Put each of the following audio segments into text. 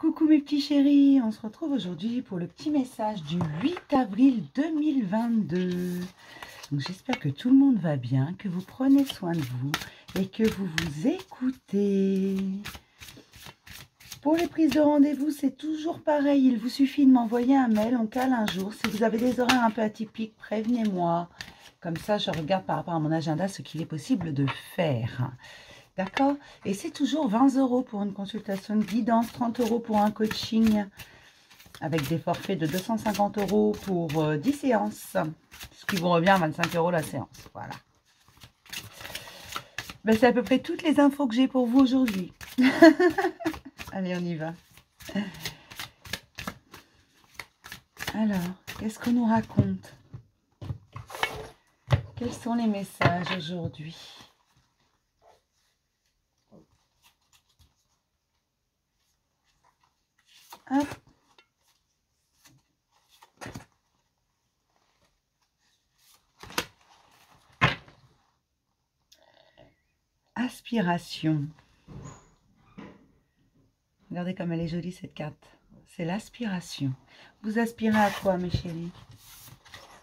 Coucou mes petits chéris, on se retrouve aujourd'hui pour le petit message du 8 avril 2022. Donc j'espère que tout le monde va bien, que vous prenez soin de vous et que vous vous écoutez. Pour les prises de rendez-vous, c'est toujours pareil, il vous suffit de m'envoyer un mail, on cale un jour. Si vous avez des horaires un peu atypiques, prévenez-moi. Comme ça, je regarde par rapport à mon agenda ce qu'il est possible de faire. D'accord? Et c'est toujours 20 € pour une consultation de guidance, 30 € pour un coaching, avec des forfaits de 250 € pour 10 séances, ce qui vous revient à 25 € la séance. Voilà. Ben, c'est à peu près toutes les infos que j'ai pour vous aujourd'hui. Allez, on y va. Alors, qu'est-ce qu'on nous raconte? Quels sont les messages aujourd'hui? Hop. Aspiration. Regardez comme elle est jolie cette carte. C'est l'aspiration. Vous aspirez à quoi, mes chéris?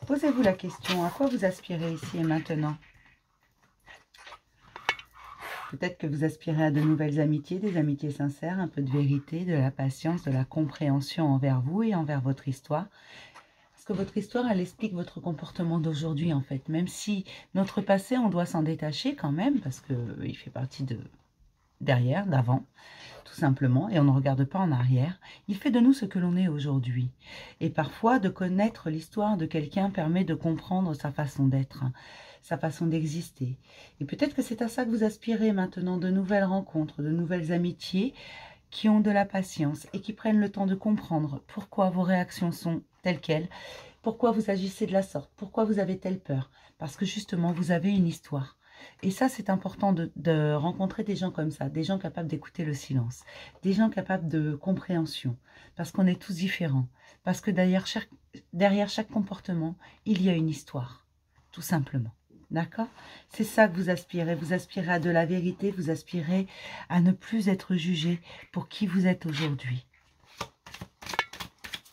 Posez-vous la question, à quoi vous aspirez ici et maintenant? Peut-être que vous aspirez à de nouvelles amitiés, des amitiés sincères, un peu de vérité, de la patience, de la compréhension envers vous et envers votre histoire. Parce que votre histoire, elle explique votre comportement d'aujourd'hui, en fait. Même si notre passé, on doit s'en détacher quand même, parce qu'il fait partie de derrière, d'avant, tout simplement, et on ne regarde pas en arrière. Il fait de nous ce que l'on est aujourd'hui. Et parfois, de connaître l'histoire de quelqu'un permet de comprendre sa façon d'être, sa façon d'exister. Et peut-être que c'est à ça que vous aspirez maintenant, de nouvelles rencontres, de nouvelles amitiés qui ont de la patience et qui prennent le temps de comprendre pourquoi vos réactions sont telles quelles, pourquoi vous agissez de la sorte, pourquoi vous avez telle peur. Parce que justement, vous avez une histoire. Et ça, c'est important de rencontrer des gens comme ça, des gens capables d'écouter le silence, des gens capables de compréhension, parce qu'on est tous différents, parce que derrière chaque comportement, il y a une histoire, tout simplement. D'accord? C'est ça que vous aspirez à de la vérité, vous aspirez à ne plus être jugé pour qui vous êtes aujourd'hui.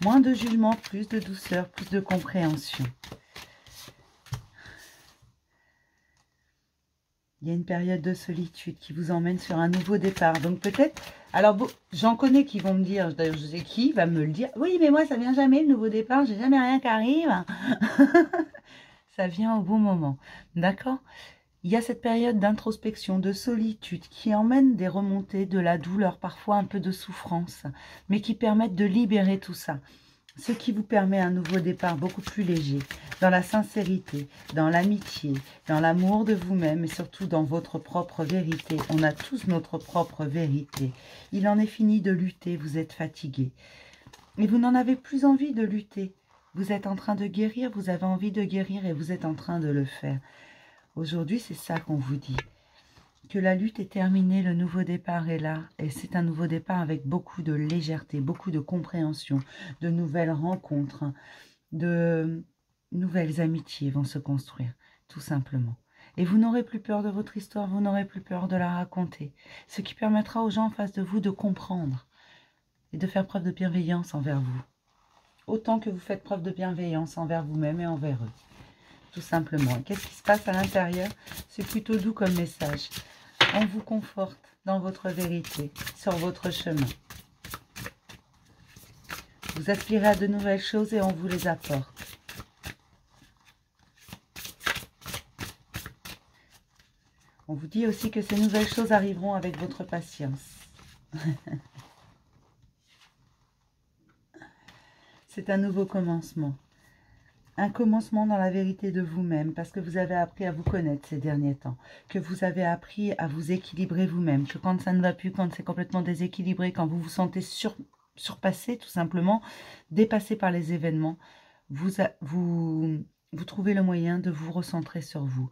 Moins de jugement, plus de douceur, plus de compréhension. Il y a une période de solitude qui vous emmène sur un nouveau départ. Donc peut-être, alors j'en connais qui vont me dire, d'ailleurs je sais qui va me le dire, oui mais moi ça vient jamais le nouveau départ, j'ai jamais rien qui arrive. Ça vient au bon moment, d'accord? Il y a cette période d'introspection, de solitude qui emmène des remontées, de la douleur, parfois un peu de souffrance, mais qui permettent de libérer tout ça. Ce qui vous permet un nouveau départ beaucoup plus léger, dans la sincérité, dans l'amitié, dans l'amour de vous-même et surtout dans votre propre vérité. On a tous notre propre vérité. Il en est fini de lutter, vous êtes fatigué. Et vous n'en avez plus envie de lutter. Vous êtes en train de guérir, vous avez envie de guérir et vous êtes en train de le faire. Aujourd'hui, c'est ça qu'on vous dit. Que la lutte est terminée, le nouveau départ est là. Et c'est un nouveau départ avec beaucoup de légèreté, beaucoup de compréhension, de nouvelles rencontres, de nouvelles amitiés vont se construire, tout simplement. Et vous n'aurez plus peur de votre histoire, vous n'aurez plus peur de la raconter. Ce qui permettra aux gens en face de vous de comprendre et de faire preuve de bienveillance envers vous. Autant que vous faites preuve de bienveillance envers vous-même et envers eux. Tout simplement. Qu'est-ce qui se passe à l'intérieur? C'est plutôt doux comme message. On vous conforte dans votre vérité, sur votre chemin. Vous aspirez à de nouvelles choses et on vous les apporte. On vous dit aussi que ces nouvelles choses arriveront avec votre patience. C'est un nouveau commencement. Un commencement dans la vérité de vous-même, parce que vous avez appris à vous connaître ces derniers temps, que vous avez appris à vous équilibrer vous-même, que quand ça ne va plus, quand c'est complètement déséquilibré, quand vous vous sentez surpassé, tout simplement, dépassé par les événements, vous trouvez le moyen de vous recentrer sur vous.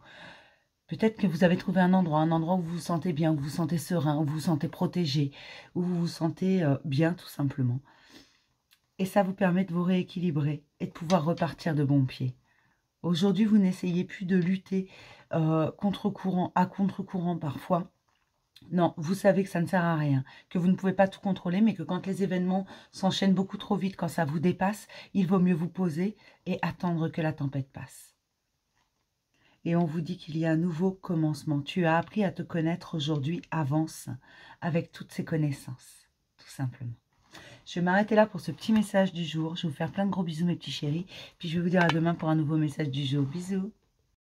Peut-être que vous avez trouvé un endroit où vous vous sentez bien, où vous vous sentez serein, où vous vous sentez protégé, où vous vous sentez bien, tout simplement. Et ça vous permet de vous rééquilibrer et de pouvoir repartir de bon pied. Aujourd'hui, vous n'essayez plus de lutter contre-courant, à contre-courant parfois, Non, vous savez que ça ne sert à rien, que vous ne pouvez pas tout contrôler, mais que quand les événements s'enchaînent beaucoup trop vite, quand ça vous dépasse, il vaut mieux vous poser et attendre que la tempête passe. Et on vous dit qu'il y a un nouveau commencement. Tu as appris à te connaître aujourd'hui, avance avec toutes ces connaissances, tout simplement. Je vais m'arrêter là pour ce petit message du jour. Je vais vous faire plein de gros bisous mes petits chéris. Puis je vais vous dire à demain pour un nouveau message du jour. Bisous.